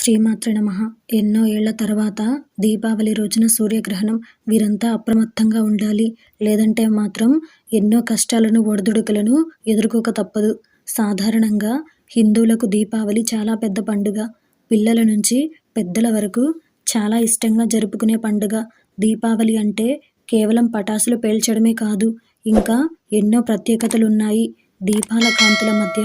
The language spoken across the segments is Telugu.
శ్రీమాత్రే నమః. ఎన్నో ఏళ్ల తర్వాత దీపావళి రోజున సూర్యగ్రహణం. వీరంతా అప్రమత్తంగా ఉండాలి. లేదంటే మాత్రం ఎన్నో కష్టాలను, ఒడిదుడుకులను ఎదుర్కోక తప్పదు. సాధారణంగా హిందువులకు దీపావళి చాలా పెద్ద పండుగ. పిల్లల నుంచి పెద్దల వరకు చాలా ఇష్టంగా జరుపుకునే పండుగ. దీపావళి అంటే కేవలం పటాసులు పేల్చడమే కాదు, ఇంకా ఎన్నో ప్రత్యేకతలున్నాయి. దీపాల కాంతుల మధ్య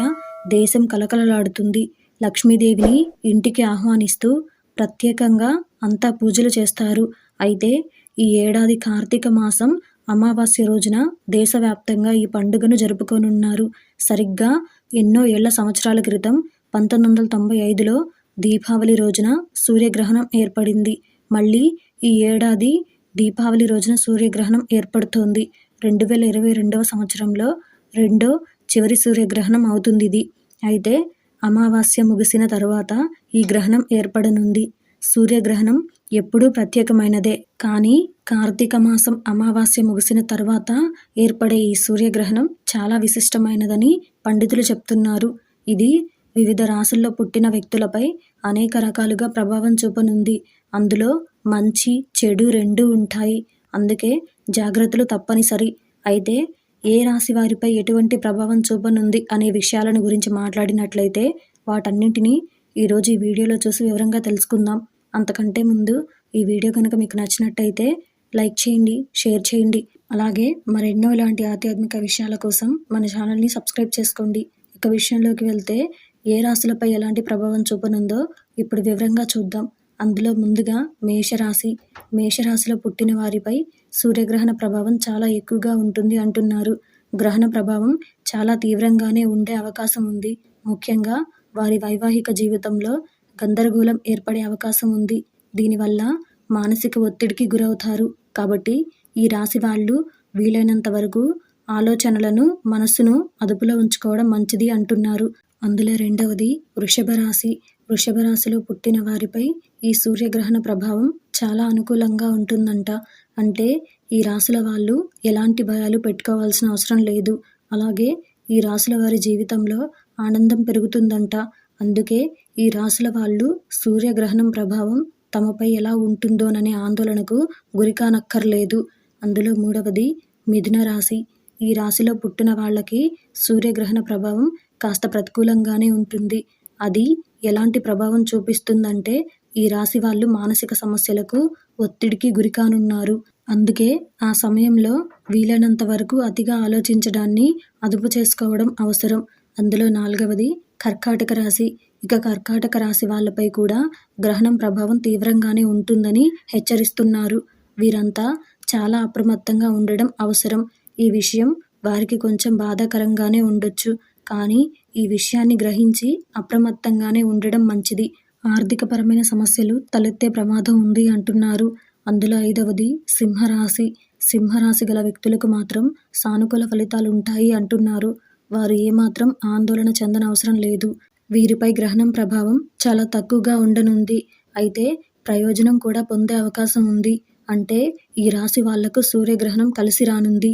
దేశం కలకలలాడుతుంది. లక్ష్మీదేవిని ఇంటికి ఆహ్వానిస్తూ ప్రత్యేకంగా అంతా పూజలు చేస్తారు. అయితే ఈ ఏడాది కార్తీక మాసం అమావాస్య రోజున దేశవ్యాప్తంగా ఈ పండుగను జరుపుకోనున్నారు. సరిగ్గా ఎన్నో ఏళ్ల సంవత్సరాల క్రితం 1995లో దీపావళి రోజున సూర్యగ్రహణం ఏర్పడింది. మళ్ళీ ఈ ఏడాది దీపావళి రోజున సూర్యగ్రహణం ఏర్పడుతోంది. 2022వ సంవత్సరంలో రెండో చివరి సూర్యగ్రహణం అవుతుందిది. అయితే అమావాస్య ముగిసిన తరువాత ఈ గ్రహణం ఏర్పడనుంది. సూర్యగ్రహణం ఎప్పుడూ ప్రత్యేకమైనదే. కానీ కార్తీక మాసం అమావాస్య ముగిసిన తర్వాత ఏర్పడే ఈ సూర్యగ్రహణం చాలా విశిష్టమైనదని పండితులు చెప్తున్నారు. ఇది వివిధ రాశుల్లో పుట్టిన వ్యక్తులపై అనేక రకాలుగా ప్రభావం చూపనుంది. అందులో మంచి, చెడు రెండూ ఉంటాయి. అందుకే జాగ్రత్తలు తప్పనిసరి. అయితే ఏ రాశి వారిపై ఎటువంటి ప్రభావం చూపనుంది అనే విషయాలను గురించి మాట్లాడినట్లయితే వాటన్నింటినీ ఈరోజు ఈ వీడియోలో చూసి వివరంగా తెలుసుకుందాం. అంతకంటే ముందు ఈ వీడియో కనుక మీకు నచ్చినట్టయితే లైక్ చేయండి, షేర్ చేయండి. అలాగే మరెన్నో ఇలాంటి ఆధ్యాత్మిక విషయాల కోసం మన ఛానల్ని సబ్స్క్రైబ్ చేసుకోండి. ఇక విషయంలోకి వెళ్తే ఏ రాశులపై ఎలాంటి ప్రభావం చూపనుందో ఇప్పుడు వివరంగా చూద్దాం. అందులో ముందుగా మేషరాశి. మేషరాశిలో పుట్టిన వారిపై సూర్యగ్రహణ ప్రభావం చాలా ఎక్కువగా ఉంటుంది అంటున్నారు. గ్రహణ ప్రభావం చాలా తీవ్రంగానే ఉండే అవకాశం ఉంది. ముఖ్యంగా వారి వైవాహిక జీవితంలో గందరగోళం ఏర్పడే అవకాశం ఉంది. దీనివల్ల మానసిక ఒత్తిడికి గురవుతారు. కాబట్టి ఈ రాశి వాళ్ళు వీలైనంత వరకు ఆలోచనలను, మనస్సును అదుపులో ఉంచుకోవడం మంచిది అంటున్నారు. అందులో రెండవది వృషభ రాశి. వృషభ రాశిలో పుట్టిన వారిపై ఈ సూర్యగ్రహణ ప్రభావం చాలా అనుకూలంగా ఉంటుందంట. అంటే ఈ రాశుల వాళ్ళు ఎలాంటి భయాలు పెట్టుకోవాల్సిన అవసరం లేదు. అలాగే ఈ రాశుల వారి జీవితంలో ఆనందం పెరుగుతుందంట. అందుకే ఈ రాశుల వాళ్ళు సూర్యగ్రహణం ప్రభావం తమపై ఎలా ఉంటుందోననే ఆందోళనకు గురికానక్కర్లేదు. అందులో మూడవది మిథున రాశి. ఈ రాశిలో పుట్టిన వాళ్ళకి సూర్యగ్రహణ ప్రభావం కాస్త ప్రతికూలంగానే ఉంటుంది. అది ఎలాంటి ప్రభావం చూపిస్తుందంటే ఈ రాశి వాళ్ళు మానసిక సమస్యలకు, ఒత్తిడికి గురికానున్నారు. అందుకే ఆ సమయంలో వీలైనంత వరకు అతిగా ఆలోచించడాన్ని అదుపు చేసుకోవడం అవసరం. అందులో నాలుగవది కర్కాటక రాశి. ఇక కర్కాటక రాశి వాళ్ళపై కూడా గ్రహణం ప్రభావం తీవ్రంగానే ఉంటుందని హెచ్చరిస్తున్నారు. వీరంతా చాలా అప్రమత్తంగా ఉండడం అవసరం. ఈ విషయం వారికి కొంచెం బాధాకరంగానే ఉండొచ్చు. కానీ ఈ విషయాన్ని గ్రహించి అప్రమత్తంగానే ఉండడం మంచిది. ఆర్థికపరమైన సమస్యలు తలెత్తే ప్రమాదం ఉంది అంటున్నారు. అందులో ఐదవది సింహరాశి. సింహరాశి గల వ్యక్తులకు మాత్రం సానుకూల ఫలితాలు ఉంటాయి అంటున్నారు. వారు ఏమాత్రం ఆందోళన చెందనవసరం లేదు. వీరిపై గ్రహణం ప్రభావం చాలా తక్కువగా ఉండనుంది. అయితే ప్రయోజనం కూడా పొందే అవకాశం ఉంది. అంటే ఈ రాశి వాళ్లకు సూర్యగ్రహణం కలిసి రానుంది.